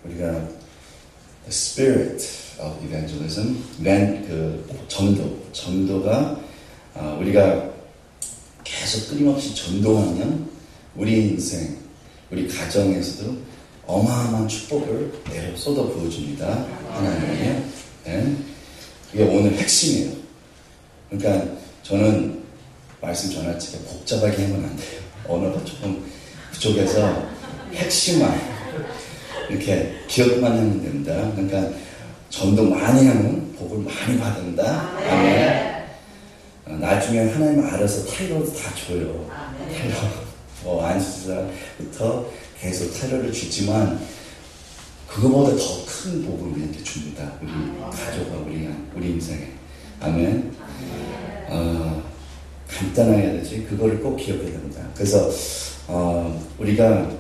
우리가 the spirit of evangelism, 전도가 우리가 계속 끊임없이 전도하면 우리 인생, 우리 가정에서도 어마어마한 축복을 내려 쏟아 부어줍니다. 하나님이. 네. 그게 오늘 핵심이에요. 그러니까 저는 말씀 전할 때 복잡하게 하면 안 돼요. 언어가 조금 부족해서 핵심만 이렇게 기억만 하면 됩니다. 그러니까 전도 많이 하면 복을 많이 받는다. 아멘. 나중에 하나님 알아서 타이러도 다 줘요. 타이러. 안수사부터 계속 타이러를 주지만 그거보다 더 큰 복을 우리한테 줍니다. 우리 가족과 우리 인생에. 아멘. 간단하게 해야 되지. 그거를 꼭 기억해야 됩니다. 그래서 우리가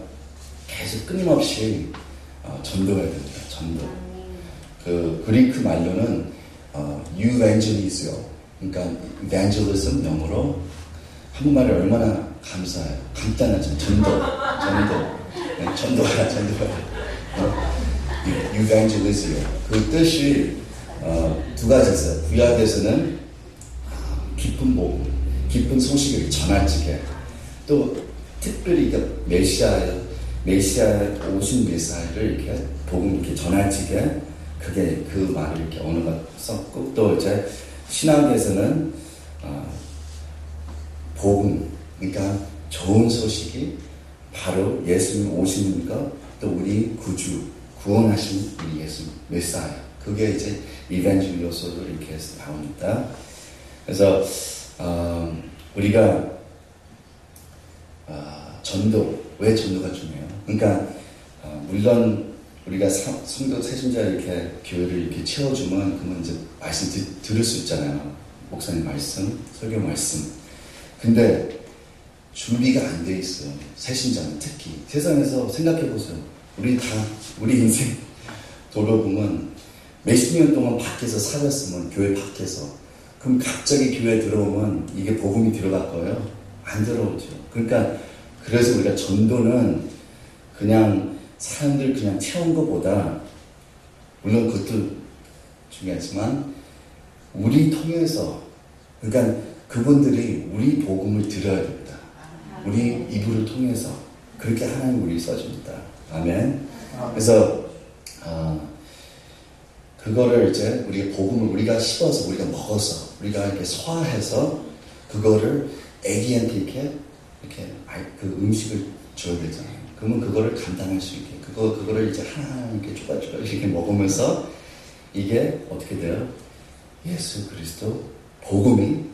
계속 끊임없이 전도해야 됩니다. 전도. 그 그리크 말로는 euvangelisio. 그러니까 evangelism 영어로 한국말이 얼마나 감사해요. 간단하죠. 전도하라. evangelisio. 그 뜻이 두 가지 있어요. 구약에서는 깊은 복음, 깊은 소식을 전할지게, 또 특별히 메시아에 오신 메시아를 이렇게 복음 이렇게 전할지게, 그게 그 말을 이렇게 언어가 썼고, 또 이제 신학에서는 복음, 그러니까 좋은 소식이 바로 예수님 오시는 것, 또 우리 구원하신 우리 예수 메시아, 그게 이제 이벤젤리오스로 이렇게 해서 나옵니다. 그래서 우리가 전도, 왜 전도가 중요해요? 그러니까 물론 우리가 성도 세신자 이렇게 교회를 이렇게 채워주면 그러면 이제 말씀 들을 수 있잖아요. 목사님 말씀, 설교 말씀. 근데 준비가 안 돼 있어요. 세신자는 특히. 세상에서 생각해 보세요. 우리 인생 돌아보면 몇십 년 동안 밖에서 살았으면, 교회 밖에서. 그럼 갑자기 교회에 들어오면 이게 복음이 들어갈 거예요? 안 들어오죠. 그러니까 그래서 우리가 전도는 그냥 사람들 그냥 채운 것보다, 물론 그것도 중요하지만 우리 통해서, 그러니까 그분들이 우리 복음을 들어야 됩니다. 우리 이불을 통해서. 그렇게 하나님 우리 써줍니다. 아멘. 그래서 그거를 이제 우리가 복음을 우리가 씹어서, 우리가 먹어서, 우리가 이렇게 소화해서 그거를 애기한테 이렇게 그 음식을 줘야 되잖아요. 그러면 그거를 감당할 수 있게, 그거를 이제 하나하나 이렇게 조각조각 이렇게 먹으면서 이게 어떻게 돼요? 예수 그리스도 복음이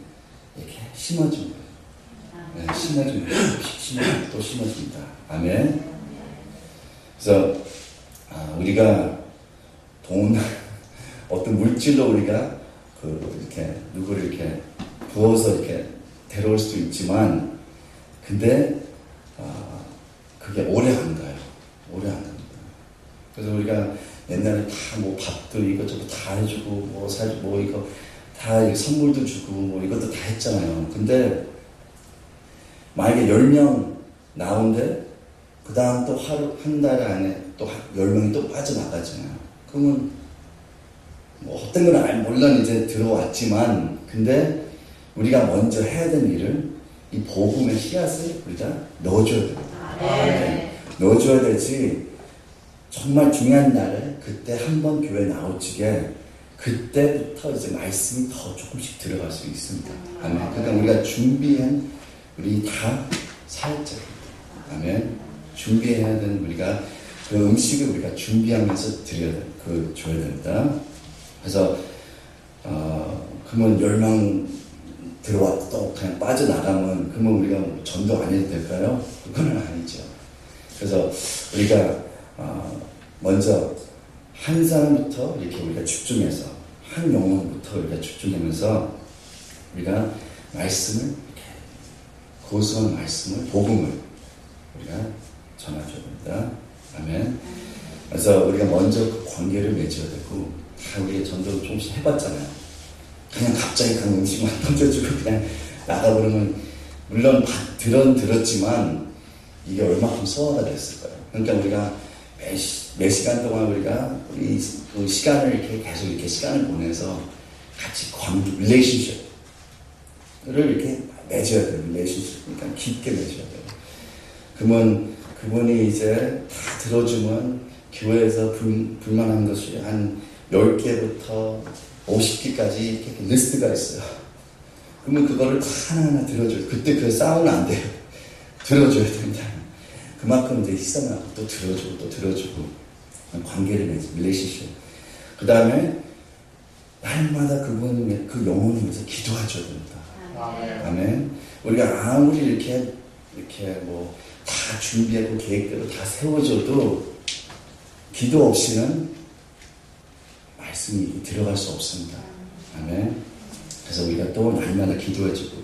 이렇게 심어집니다. 네, 심어집니다. 또 심어집니다. 아멘. 그래서 우리가 어떤 물질로 우리가 이렇게 누구를 이렇게 부어서 이렇게 데려올 수도 있지만, 근데 그게 오래 안 가요. 오래 안 갑니다. 그래서 우리가 옛날에 다 밥도 이것저것 다 해주고 이거 다 선물도 주고 이것도 다 했잖아요. 근데 만약에 10명 나온데 그 다음 또 한 달 안에 또 10명이 또 빠져나가잖아요. 그러면 어떤 건 물론 이제 들어왔지만, 근데 우리가 먼저 해야 되는 일을, 이 복음의 씨앗을 우리가 넣어줘야 됩니다. 네. 넣어줘야 되지. 정말 중요한 날에 그때 한번 교회 나오지게 그때부터 이제 말씀이 더 조금씩 들어갈 수 있습니다. 아멘. 그러니까 우리가 준비한, 우리 다 사역자입니다. 아멘. 준비해야 되는, 우리가 그 음식을 우리가 준비하면서 줘야 됩니다. 그래서 그러면 10명 들어왔다 또 그냥 빠져나가면 그러면 우리가 전도 안 해도 될까요? 그건 아니죠. 그래서 우리가 먼저 한 사람부터 이렇게 우리가 집중해서, 한 영혼부터 우리가 집중하면서 우리가 말씀을, 이렇게 고소한 말씀을, 복음을 우리가 전해줘야 됩니다. 아멘. 그래서 우리가 먼저 그 관계를 맺어야 되고, 다 우리가 전도를 조금씩 해봤잖아요. 그냥 갑자기 그 음식만 던져주고 그냥 나가버리면, 물론 들었지만 이게 얼마큼 소화가 됐을 거예요. 그러니까 우리가 몇 시간 동안 우리가 우리 그 시간을 이렇게 계속 이렇게 시간을 보내서 같이 relationship를 이렇게 맺어야 돼요. relationship. 그러니까 깊게 맺어야 돼요. 그러면 그분이 이제 다 들어주면 교회에서 불만한 것이 한 10개부터 50개까지 이렇게 리스트가 있어요. 그러면 그거를 다 하나하나 들어줘요. 그때 그 싸우면 안 돼요. 들어줘야 된다. 그만큼 이제 희생하고 또 들어주고 또 들어주고 관계를 맺어, relationship. 그 다음에 날마다 그분 그 영혼을 위해서 기도하셔야 됩니다. 아멘. 우리가 아무리 이렇게 뭐 다 준비하고 계획대로 다 세워줘도 기도 없이는 말씀이 들어갈 수 없습니다. 아멘. 그래서 우리가 또 날마다 기도해주고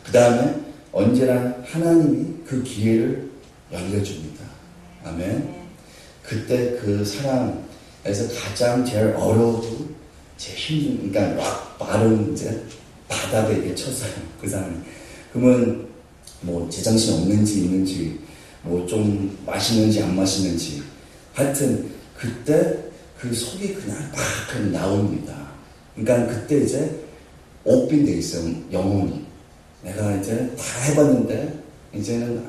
그 다음에 언제나 하나님이 그 기회를 열려줍니다. 아멘. 그때 그 사람에서 가장 제일 어려우고 제일 힘든, 그러니까 빠른 이제 바닥에 이렇게 쳤어요. 그 사람이. 그러면 뭐 제정신 없는지 있는지 뭐 좀 마시는지 안 마시는지 하여튼 그때 그 속이 그냥 막 나옵니다. 그러니까 그때 이제 오픈돼 있어요. 영혼이. 내가 이제 다 해봤는데 이제는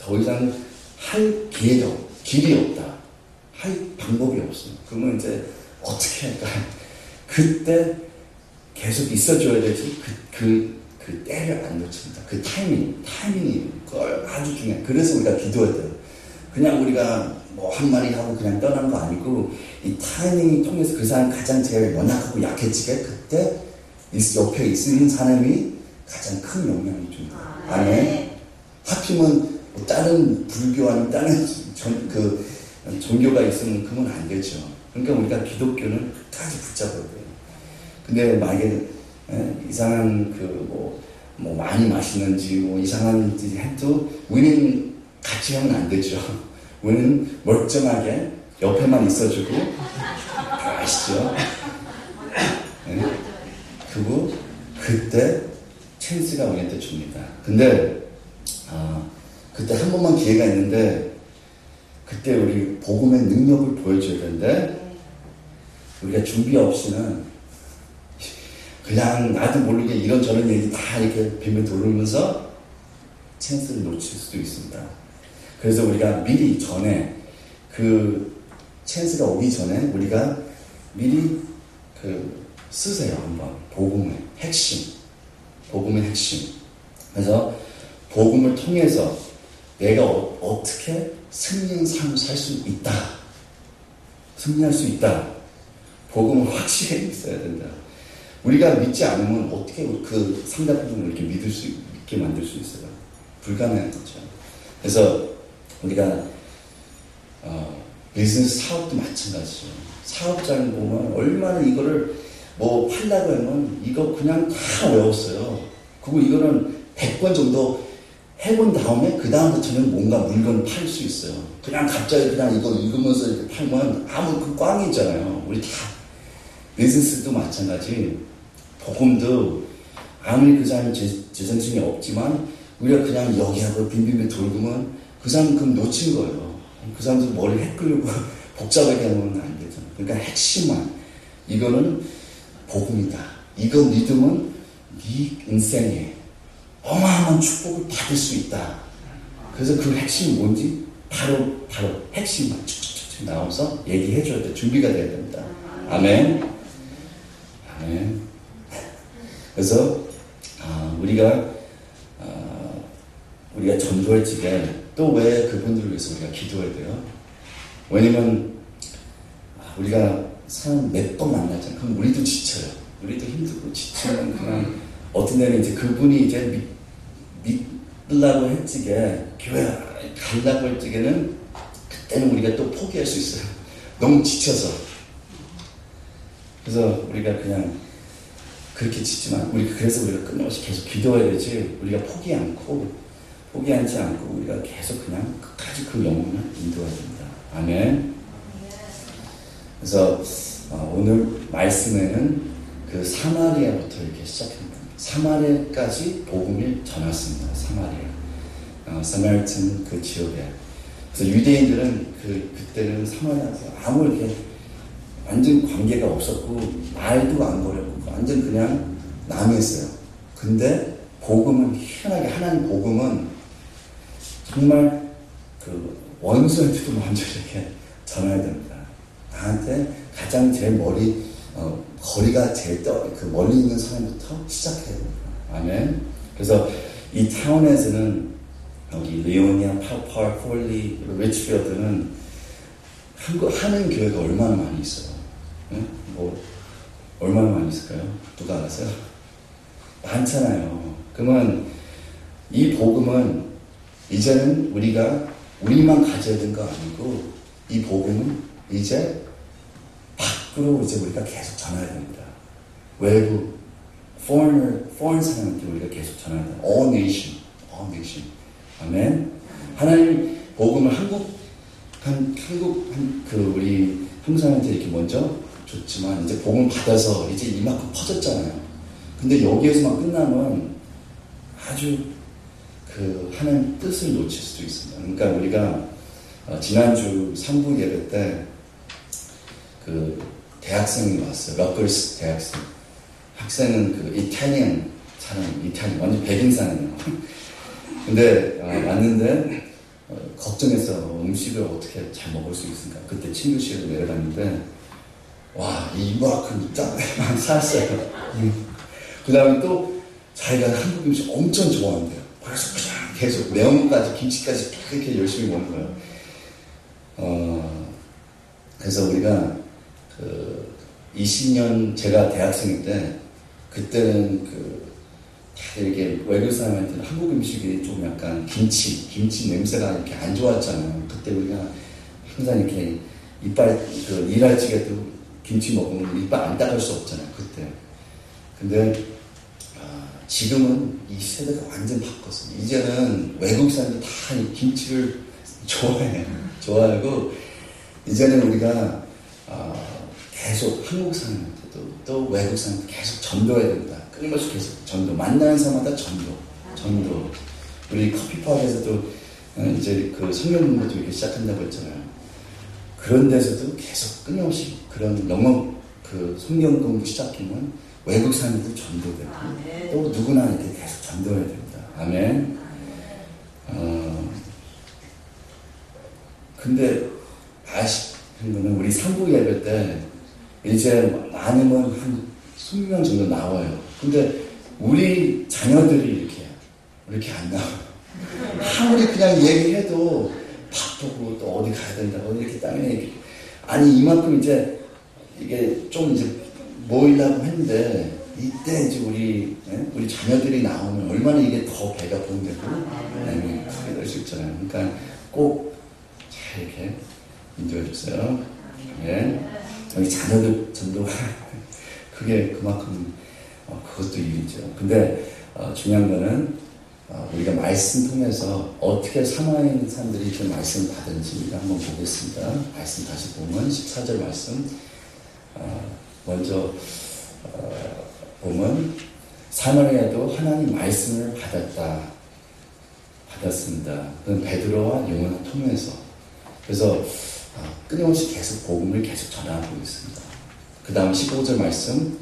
더 이상 할 길이 없다. 할 방법이 없어요. 그러면 이제 어떻게 할까? 그때 계속 있어줘야 되지. 그 때를 안 놓칩니다. 그 타이밍이 그걸 아주 중요해요. 그래서 우리가 기도해야 돼요. 그냥 우리가 뭐 한마디 하고 그냥 떠난 거 아니고 이 타이밍이 통해서 그 사람 가장 제일 연약하고 약해지게 그때 옆에 있는 사람이 가장 큰 영향을 줍니다. 아멘. 하필이면 뭐 다른 불교 아니면 다른 종교가 있으면 그건 안 되죠. 그러니까 우리가 기독교는 끝까지 붙잡아야 돼요. 근데 만약에 이상한 뭐 많이 마시는지 뭐 이상한 짓 해도 우리는 같이 하면 안 되죠. 우리는 멀쩡하게 옆에만 있어주고 아시죠? 네? 그리고 그때 찬스가 우리한테 줍니다. 근데 그때 한 번만 기회가 있는데 그때 우리 복음의 능력을 보여줘야 되는데 우리가 준비 없이는 그냥 나도 모르게 이런저런 얘기 다 이렇게 빙빙 돌리면서 찬스를 놓칠 수도 있습니다. 그래서 우리가 미리 전에 그 찬스가 오기 전에 우리가 미리 쓰세요. 한번 복음의 핵심. 그래서 복음을 통해서 내가 어떻게 승리의 삶을 살 수 있다. 승리할 수 있다. 복음은 확실히 있어야 된다. 우리가 믿지 않으면 어떻게 그 상대방을 이렇게 믿게 만들 수 있어요? 불가능한 거죠. 그래서 우리가 비즈니스 사업도 마찬가지죠. 사업자를 보면 얼마나 이거를 뭐 팔려고 하면 이거 그냥 다 외웠어요. 그리고 이거는 100번 정도 해본 다음에 그 다음부터는 뭔가 물건 팔 수 있어요. 그냥 갑자기 그냥 이거 읽으면서 이렇게 팔면 아무 그 꽝이 있잖아요. 우리 다 비즈니스도 마찬가지. 복음도 아무리 그 사람이 제정신이 없지만 우리가 그냥 여기하고 빙빙빙 돌고면 그 사람 그럼 놓친 거예요. 그 사람도 머리 헷갈리고 복잡하게 하면 안 되잖아요. 그러니까 핵심만 이거는 복음이다. 이거 믿으면 네 인생에 어마어마한 축복을 받을 수 있다. 그래서 그 핵심이 뭔지 바로 핵심만 쭉쭉쭉 나와서 얘기해줘야 돼. 준비가 돼야 됩니다. 아멘. 아멘. 그래서 우리가 전도할 적에 또 왜 그분들을 위해서 우리가 기도해야 돼요? 왜냐면 우리가 사람 몇 번 만나잖아요. 그럼 우리도 지쳐요. 우리도 힘들고 지치면 그냥 어떤 데는 이제 그분이 이제 믿으려고 할 적에 교회 가려고 할 적에는 그때는 우리가 또 포기할 수 있어요. 너무 지쳐서. 그래서 우리가 그냥 그렇게 지지만 그래서 우리가 끊임없이 계속 기도해야 되지. 우리가 포기하지 않고 우리가 계속 그냥 끝까지 그 영혼을 인도해야 됩니다. 아멘. 그래서 오늘 말씀에는 그 사마리아부터 이렇게 시작합니다. 사마리아까지 복음을 전했습니다. 사마리아, 사마리탄 그 지역에 그래서 유대인들은 그때는 사마리아에서 아무 이렇게 완전 관계가 없었고 말도 안 걸었고 완전 그냥 남이었어요. 근데 복음은 희한하게 하나님 복음은 정말 그 원수한테도 먼저 이렇게 전해야 됩니다. 나한테 가장 제일 거리가 제일 멀리 있는 사람부터 시작해야 됩니다. 아멘. 그래서 이 타운에서는 여기 리오니아, 파파, 폴리, 리치필드는 하는 교회가 얼마나 많이 있어요? 네? 뭐 얼마나 많이 있을까요? 누가 아세요? 많잖아요. 그러면 이 복음은 이제는 우리만 가져야 되는 거 아니고 이 복음은 이제 밖으로 이제 우리가 계속 전해야 됩니다. 외부 foreign 사람한테 우리가 계속 전해야 됩니다. All nation. 아멘. 하나님 복음을 우리 한국 사람한테 이렇게 먼저 줬지만 이제 복음 받아서 이제 이만큼 퍼졌잖아요. 근데 여기에서만 끝나면 아주 하나님 뜻을 놓칠 수도 있습니다. 그러니까 우리가 지난주 3부 예배 때 대학생이 왔어요. 러커스 대학생. 학생은 이탈리안 사람, 완전 백인 사람이에요. 근데 왔는데 걱정해서 음식을 어떻게 잘 먹을 수 있을까? 그때 친구실로 내려갔는데 와, 이만큼 짱만 샀어요. 그 다음에 또 자기가 한국 음식 엄청 좋아한대요. 그래서 그냥 계속 매운 것까지 김치까지 이렇게 열심히 먹는 거예요. 그래서 우리가 20년 제가 대학생일 때 그때는 다들 이렇게 외국 사람한테는 한국 음식이 좀 약간 김치 냄새가 이렇게 안 좋았잖아요. 그때 우리가 항상 이렇게 이빨 일할 적에도 김치 먹으면 이빨 안 닦을 수 없잖아요. 그때. 근데 지금은 이 세대가 완전 바뀌었어요. 이제는 외국 사람들 다 이 김치를 좋아하고 이제는 우리가 계속 한국 사람한테도 또 외국 사람한테 계속 전도해야 된다. 끊임없이 계속 전도. 만나는 사람마다 전도. 우리 커피팝에서도 이제 성경 공부도 이렇게 시작한다고 했잖아요. 그런 데서도 계속 끊임없이 그런 영어 성경 공부 시작하면 외국 사람들도 전도되고 또 누구나 이렇게 계속 전도해야 됩니다. 아멘. 근데 아쉽은 거는 우리 3부 예배 때 이제 많으면 한 20명 정도 나와요. 근데 우리 자녀들이 이렇게 안 나와요. 아무리 그냥 얘기해도 바쁘고 또 어디 가야 된다고 이렇게 땅에 아니 이만큼 이제 이게 좀 이제 모이려고 했는데 이때 이제 우리 자녀들이 나오면 얼마나 이게 더 배가 부른데도 크게 될 수 있잖아요. 그러니까 꼭 잘 이렇게 인도해 주세요. 네. 우리 자녀들 전도 그게 그만큼 그것도 일이죠. 근데 중요한 거는 우리가 말씀 통해서 어떻게 사마리아 사람들이 그 말씀을 받은지 우리가 한번 보겠습니다. 말씀 다시 보면 14절 말씀 먼저 보면 사마리아도 하나님 말씀을 받았습니다. 그건 베드로와 요한을 통해서. 그래서 끊임없이 계속 복음을 계속 전하고 있습니다. 그 다음 15절 말씀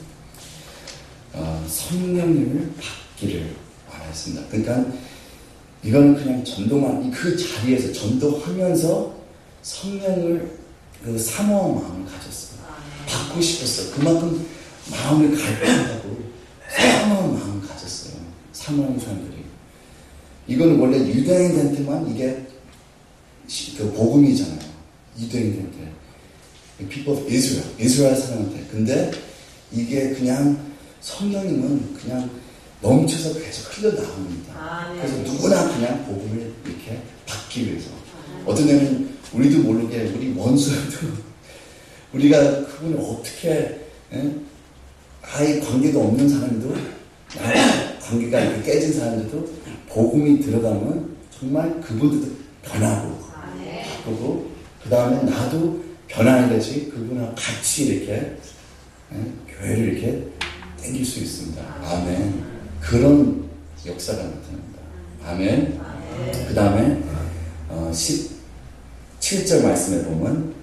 성령님을 받기를 말했습니다. 그러니까 이거는 그냥 전도만 그 자리에서 전도하면서 성령을 사모한 마음을 가졌어요. 받고 싶었어요. 그만큼 마음을 갈등하고 사모한 마음을 가졌어요. 사모하는 사람들이. 이건 원래 유대인한테만 이게 복음이잖아요. 유대인한테. People of Israel. 이스라엘 사람한테. 근데 이게 그냥 성령님은 그냥 넘쳐서 계속 흘러나옵니다. 그래서 누구나 그냥 복음을 이렇게 받기 위해서. 어떤 애는 우리도 모르게 우리 원수도 우리가 그분을 어떻게 아예 관계가 없는 사람도 나와 관계가 이렇게 깨진 사람들도 복음이 들어가면 정말 그분들도 변하고 바꾸고 그 다음에 나도 변하는 것이 그분하고 같이 이렇게 교회를 이렇게 땡길 수 있습니다. 아멘. 그런 역사가 나타납니다. 아멘. 그 다음에 7절 말씀에 보면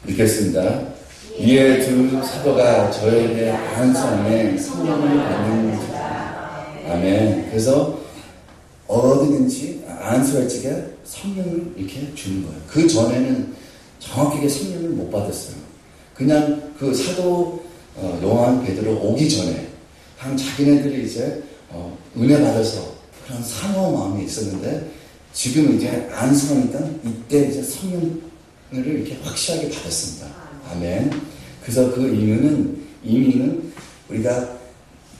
읽겠습니다. 이에 두 사도가 저에게 안수함에 성령을 받는 자다. 아멘. 그래서 어디든지 안수할 적에 성령을 이렇게 주는 거예요. 그 전에는 정확하게 성령을 못 받았어요. 그냥 그 사도 요한 베드로 오기 전에 한 자기네들이 이제 은혜 받아서 그런 사모한 마음이 있었는데 지금 이제 안수하니까 이때 이제 성령을 이렇게 확실하게 받았습니다. 아멘. 그래서 그 의미는 우리가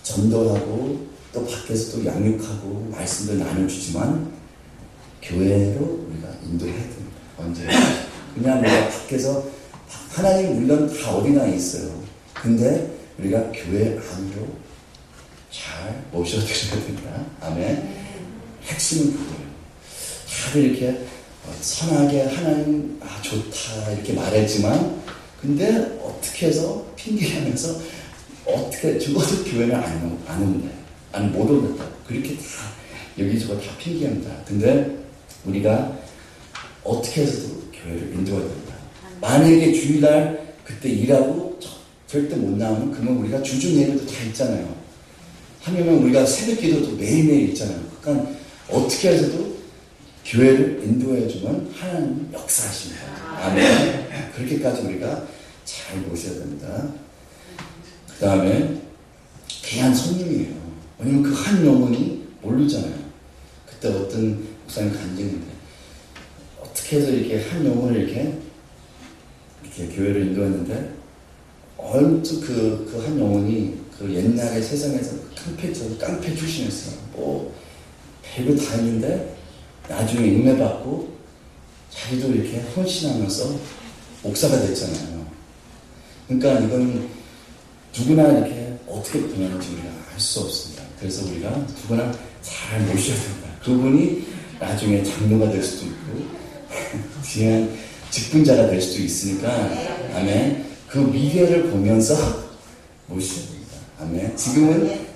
전도하고 또 밖에서 또 양육하고 말씀도 나눠주지만 교회로 우리가 인도해야 됩니다. 언제? 그냥 우리가 밖에서 하나님 물론 다 어디나 있어요. 근데 우리가 교회 안으로 잘 모셔드려야 된다. 아멘. 핵심은 그거예요. 다들 이렇게 선하게 하나님 좋다 이렇게 말했지만 근데 어떻게 해서 핑계하면서 어떻게 죽어도 교회를 안 온다. 아니 못 온다. 그렇게 다 여기저기 다 핑계합니다. 근데 우리가 어떻게 해서도 교회를 인도해야 된다. 만약에 주일날 그때 일하고 절대 못 나오면 그러면 우리가 주중 예배도 다 있잖아요. 하면 우리가 새벽 기도도 매일매일 있잖아요. 그러니까 어떻게 해서도 교회를 인도해주면 하나님 역사하십니다. 아멘. 그렇게까지 우리가 잘 모셔야 됩니다. 그 다음에 귀한 손님이에요. 왜냐면 그 한 영혼이 모르잖아요. 그때 어떤 목사님 간증인데 어떻게 해서 이렇게 한 영혼을 이렇게 교회를 인도했는데 얼핏 그 한 영혼이 그 옛날에 세상에서 깡패 출신이었어요. 뭐 별거 다 했는데 나중에 인내받고 자기도 이렇게 헌신하면서 목사가 됐잖아요. 그러니까 이건 누구나 이렇게 어떻게 변하는지 우리가 알 수 없습니다. 그래서 우리가 누구나 잘 모셔야 된다. 그분이 나중에 장로가 될 수도 있고 귀한 직분자가 될 수도 있으니까 아멘. 그 미래를 보면서 모셔야 됩니다. 아멘. 지금은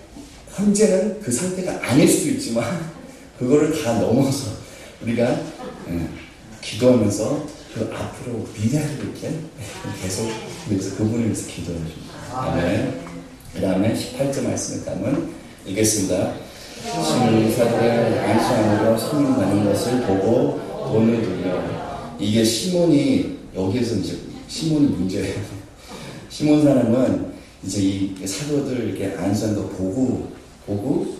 현재는 그 상태가 아닐 수도 있지만 그거를 다 넘어서 우리가 기도하면서 그 앞으로 미래를 이렇게 계속 위해서 그분을 위해서 기도해 줍니다. 아멘. 그 다음에 18절 말씀을 가면 읽겠습니다. 시몬사들의 안수함으로 성령 받는 것을 보고 돈을 돌려. 이게 시몬이 여기에서 이제 시몬이 문제예요. 시몬 사람은 이제 이 사도들 이렇게 안수한 거 보고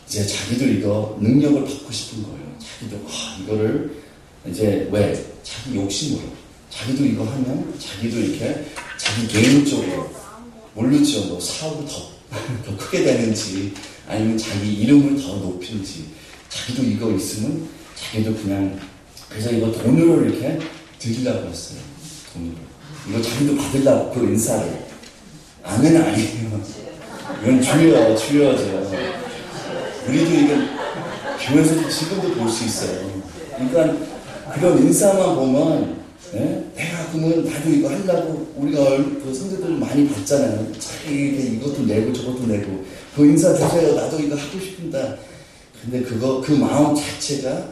이제 자기도 이거 능력을 받고 싶은 거예요. 자기도 이거를 이제 왜 자기 욕심으로 자기도 이거 하면 자기도 이렇게 자기 개인적으로 모르죠. 뭐 사업을 더 크게 되는지 아니면 자기 이름을 더 높이는지 자기도 이거 있으면 자기도 그냥 그래서 이거 돈으로 이렇게 드리려고 했어요. 돈으로 이거 자기도 받으려고 그 인사를 아멘 아니에요. 이건 주여죠. 우리도 이게 교회에서도 지금도 볼 수 있어요. 그러니까 그런 인사만 보면 내가 그러면 나도 이거 하려고 우리가 그 성도들 많이 봤잖아요. 자기에게 이것도 내고 저것도 내고 그 인사 주세요. 나도 이거 하고 싶습니다. 근데 그 마음 자체가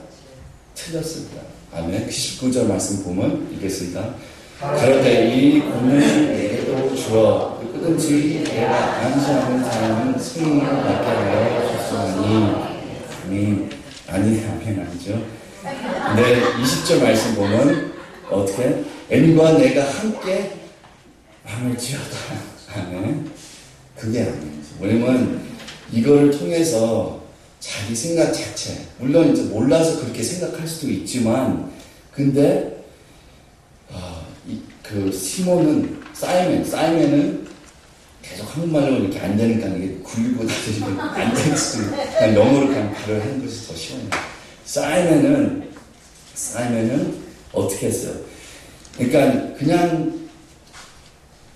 틀렸습니다. 아멘. 19절 말씀 보면 읽겠습니다. 가로되 이 공을 내게도 주어 끄든지 내가 안수하는 사람은 승인을 받게 하여 줬으니 아멘 아니죠. 근데 20절 말씀 보면 어떻게 N과 내가 함께 마음을 지었다. 아멘. 그게 아니에요. 왜냐면 이거를 통해서 자기 생각 자체 물론 이제 몰라서 그렇게 생각할 수도 있지만 근데 그 시몬은 사이먼은 계속 한국말로 이렇게 안 되니까 이게 굴리고 다니고 안 될 수도 있고 그냥 영어로 그냥 발을 하는 것이 더 시원해요. 사이먼은 어떻게 했어요? 그러니까 그냥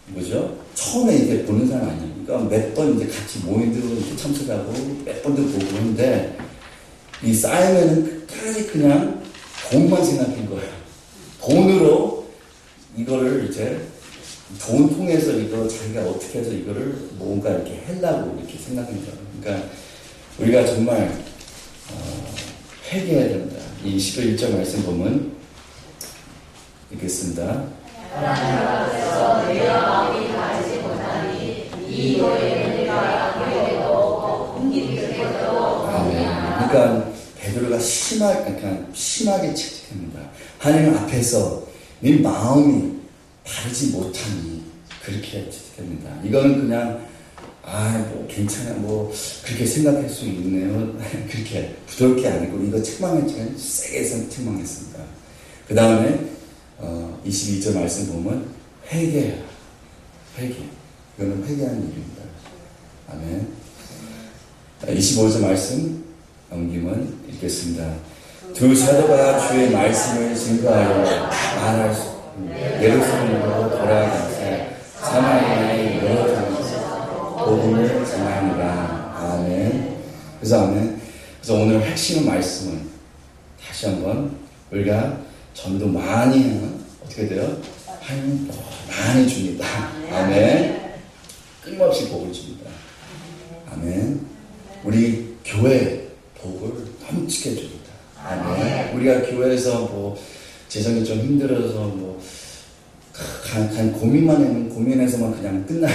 뭐죠? 처음에 이제 보는 사람 아니에요. 그러니까 몇 번 이제 같이 모임도 참석하고 몇 번도 보고 하는데 이 사이먼은 끝까지 그냥 돈만 생각한 거예요. 돈으로 이거를 이제 돈 통해서 이거 자기가 어떻게 해서 이거를 뭔가 이렇게 하려고 이렇게 생각한 거예요. 그러니까 우리가 정말 회개해야 된다. 이 11절 말씀 보면 읽겠습니다. 아멘. 그러니까 베드로가 심하게 채찍합니다. 하나님 앞에서 네 마음이 바르지 못하니 그렇게 채찍합니다. 이거는 그냥 뭐 괜찮아 뭐 그렇게 생각할 수 있네요. 그렇게 부드럽게 아니고 이거 책망했지만 세게 책망했습니다. 그 다음에 22절 말씀 보면 회개. 이거는 회개하는 일입니다. 아멘. 25절 말씀 넘기면 읽겠습니다. 두 사도가 주의 말씀을 증거하여 말할 수 예루살렘으로 돌아가서 사마리아의 여러 장소에서 복음을 전하니라. 아멘. 그래서 오늘 핵심 말씀은 다시 한번 우리가 전도 많이 하면 어떻게 돼요? 하나님 복 많이 줍니다. 아멘. 끊임없이 복을 줍니다. 아멘. 우리 교회 복을 넘치게 줍니다. 아멘. 우리가 교회에서 뭐 재정이 좀 힘들어서 뭐 고민만 하면 고민해서만 그냥 끝나요.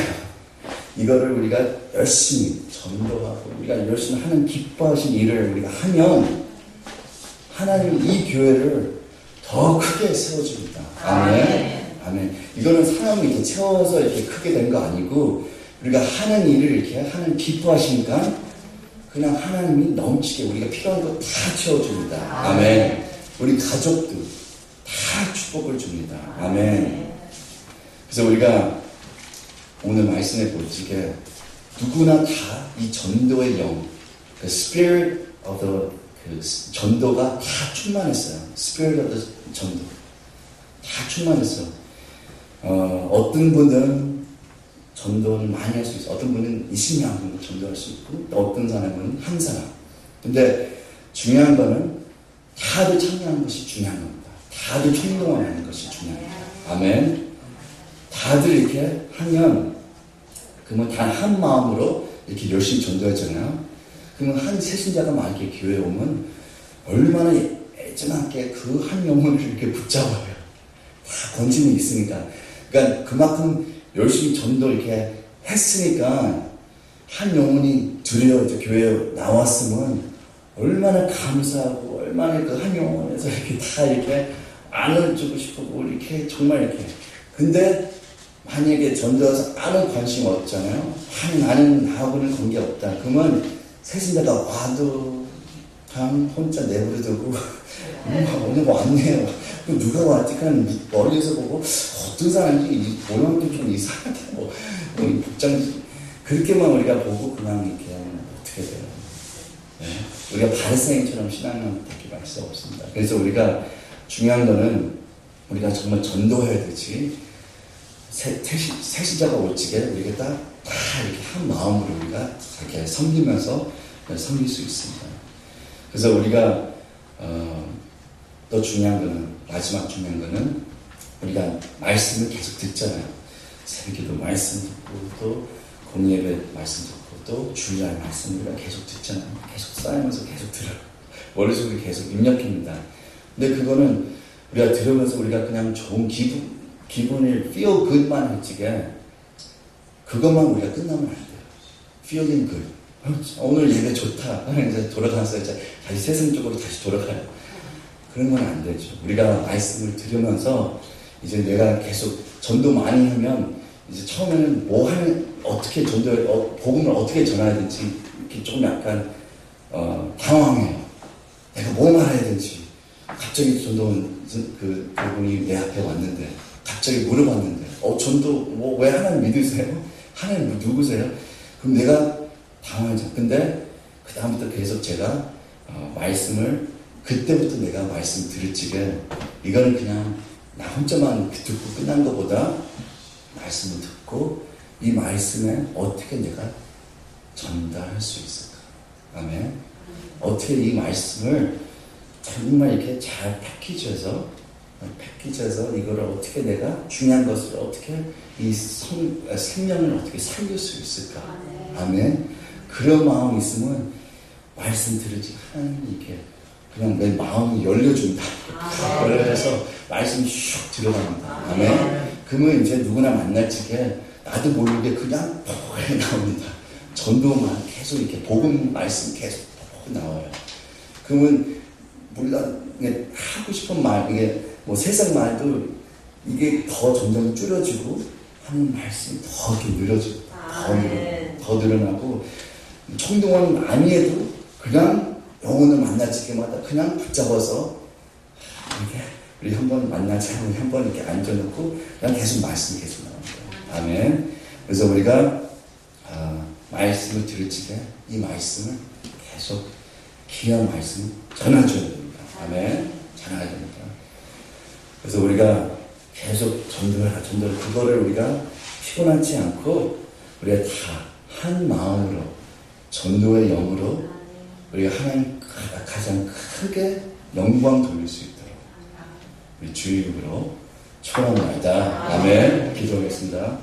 이거를 우리가 열심히 전도하고 우리가 열심히 하는 기뻐하신 일을 우리가 하면 하나님 이 교회를 더 크게 세워줍니다. 아멘. 아멘. 이거는 사람이 이렇게 채워서 이렇게 크게 된 거 아니고 우리가 하는 일을 이렇게 하는 기뻐하시니까 그냥 하나님이 넘치게 우리가 필요한 거 다 채워줍니다. 아멘. 우리 가족들 다 축복을 줍니다. 아멘. 그래서 우리가 오늘 말씀에 보시게 누구나 다 이 전도의 영, 그 spirit of the 그 전도가 다 충만했어요. spirit of the 전도 다 충만했어요. 어떤 분들은 전도를 많이 할 수 있어요. 어떤 분은 20명 정도 전도할 수 있고 어떤 사람은 한 사람. 근데 중요한 거는 다들 참여하는 것이 중요한 겁니다. 다들 행동하는 것이 중요합니다. 아멘. 다들 이렇게 하면 그러면 단 한 마음으로 이렇게 열심히 전도했잖아요. 그러면 한 세신자가 만약에 교회에 오면 얼마나 애절하게 그 한 영혼을 이렇게 붙잡아요. 다 권심이 있으니까. 그러니까 그만큼 열심히 전도 이렇게 했으니까 한 영혼이 들여 이제 교회에 나왔으면 얼마나 감사하고 얼마나 그 한 영혼에서 이렇게 다 이렇게 안아주고 싶고 이렇게 정말 이렇게. 근데 만약에 전도해서 아무 관심 없잖아요. 나는 나하고는 관계없다. 그러면 세신자가 와도 그냥 혼자 내버려두고 오늘 왔네요. 누가 왔지? 그냥 멀리서 보고 어떤 사람인지 모양도 좀 이상하게 복장 그렇게만 우리가 보고 그냥 이렇게 하면 어떻게 돼요? 네? 우리가 바리새인처럼 신앙을 되게 할 수 없습니다. 그래서 우리가 중요한 거는 우리가 정말 전도해야 되지. 세신자가 오지게 우리가 다 이렇게 한 마음으로 우리가 이렇게 섬기면서 섬길 수 있습니다. 그래서 우리가 또 중요한 거는 마지막 중요한 거는 우리가 말씀을 계속 듣잖아요. 새벽기도 말씀 듣고 또 공예배 말씀 듣고 또 주일날 말씀 우리가 계속 듣잖아요. 계속 쌓이면서 계속 들어요. 머릿속에 계속 입력합니다. 근데 그거는 우리가 들으면서 우리가 그냥 좋은 기분을 feel good만 해지게 그것만 우리가 끝나면 안 돼요. feeling good. 오늘 예배 좋다. 이제 돌아가서 이제 다시 세상 쪽으로 다시 돌아가요. 그런 건 안 되죠. 우리가 말씀을 들으면서 이제 내가 계속 전도 많이 하면 이제 처음에는 어떻게 복음을 어떻게 전해야 될지 이렇게 조금 약간 당황해요. 내가 뭐 말해야 될지. 갑자기 전도원 그분이 내 앞에 왔는데 갑자기 물어봤는데 전도 왜 하나님 믿으세요? 하나님 누구세요? 그럼 내가 당황하죠. 근데 그 다음부터 계속 제가 말씀을 그때부터 내가 말씀 들을 적에 이거는 그냥 나 혼자만 듣고 끝난 것보다 말씀을 듣고 이 말씀에 어떻게 내가 전달할 수 있을까? 아멘. 어떻게 이 말씀을 정말 이렇게 잘 패키지해서 이거를 어떻게 내가 중요한 것을 어떻게 이 생명을 어떻게 살릴 수 있을까? 아멘. 그런 마음이 있으면 말씀 들으지 하나님 이렇게 그냥 내 마음이 열려준다. 열려서 말씀이 슉 들어갑니다. 아멘. 그러면 이제 누구나 만날 적에 나도 모르게 그냥 퍽 나옵니다. 전도만 계속 이렇게 복음 말씀 계속 퍽 나와요. 그러면 물론 이게 하고 싶은 말, 이게 뭐 세상 말도 이게 더 점점 줄여지고 하는 말씀이 더 이렇게 늘어지고 더 늘어나고 청동원 아니해도 그냥 영혼을 만나질 때마다 그냥 붙잡아서 이렇게 우리 한번 만나지 하면 한번 이렇게 앉아놓고 그냥 계속 말씀이 계속 나옵니다. 아멘. 그래서 우리가 말씀을 들을 적에 이 말씀을 계속 귀한 말씀을 전해줘야 됩니다. 아멘. 전해야 됩니다. 그래서 우리가 계속 전도를 그거를 우리가 피곤하지 않고 우리가 다 한 마음으로 전도의 영으로 우리가 하나님 가장 크게 영광 돌릴 수 있도록 우리 주의 이름으로 축원합니다. 아멘. 기도하겠습니다.